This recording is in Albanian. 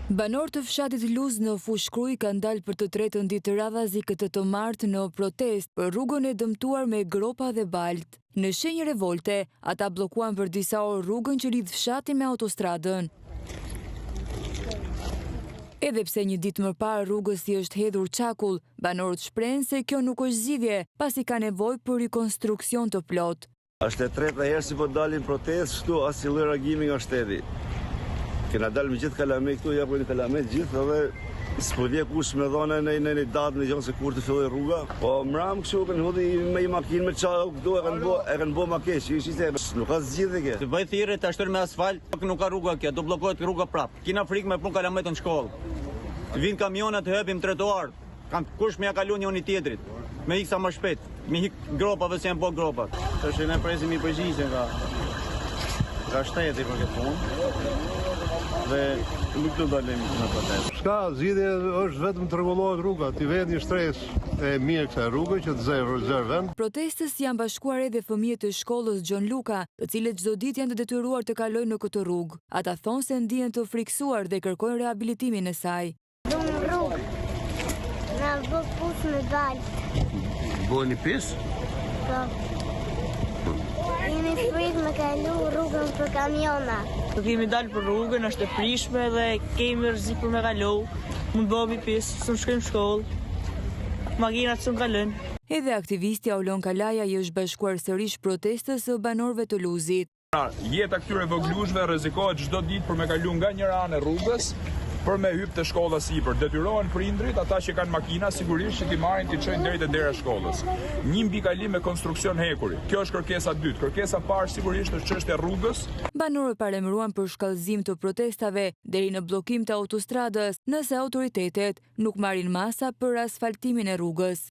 Banorët të fshatit Luz në Fushkruj kanë dalë për të tretën ditë të radhazi këtë të martë në protest për rrugën e dëmtuar me gropa dhe balt. Në shenjë revolte, ata blokuan për disa orë rrugën që lidh fshatin me autostradën. Edhe pse një ditë më parë rrugës i është hedhur çakull, banorët shprehen se kjo nuk është zgjidhje, pasi ka nevojë për rikonstruksion të plotë. Është e treta herë si po dalin protestë, kështu asnjë lloj reagimi nga shteti. Kena dalë me gjithë kalame këtu, ja po një kalame gjithë, edhe s'po vje kush me dhone në një datë në gjonë se kur të filloj rruga. Po mram kështu, kanë hodhi me i makinë me qajë këtu, e kanë bo ma kesh, nuk ka zgjidhje ke. Të bëj thirrje të ashtër me asfalt, nuk ka rruga kjo, do bllokohet rruga prapë. Kina frikë me pun kalametën në shkollë. Të vinë kamionat të hëpim trotuar, kush me ja kalu njëri tjetrit, me iksa më shpejt, me hik gropave se janë bo gropat. Tash ne presim i përgjigje nga shteti për këtë punë. Dhe nuk të dalim në protestë. S'ka zgjidhje, është vetëm të rregullohet rruga, t'i vjen një shtresë e mirë kësaj rruge që të zërë vend. Protestës janë bashkuar edhe fëmijët e shkollës Gjon Luka, të cilët çdo ditë janë të detyruar të kalojnë në këtë rrugë. Ata thonë se ndihen të friksuar dhe kërkojnë rehabilitimin e saj. Në rrugë, na bë pus me baltë. Bëni pis? Po. Jemi frikë me kalu rrugën për kamiona. Kemi dalë për rrugën, është e prishme dhe kemi rrezik për me kalu. Mund bëmi pis, së në shkojmë shkollë. Makinat së në kalën. Edhe aktivisti Aulon Kalaja i është bashkuar sërish protestës së banorëve të Luzit. Jeta këtyre voglushve rrezikohet çdo ditë për me kalu nga njëra anë e rrugës për me hyp të shkolla sipër. Detyrohen prindrit, ata që kanë makina, sigurisht që t'i marrin t'i çojnë deri te dera e shkollës. Një mbikalim me konstruksion hekuri. Kjo është kërkesa e dytë. Kërkesa e parë sigurisht është çështja e rrugës. Banorët paremëruan për shkallëzim të protestave deri në bllokim të autostradës nëse autoritetet nuk marrin masa për asfaltimin e rrugës.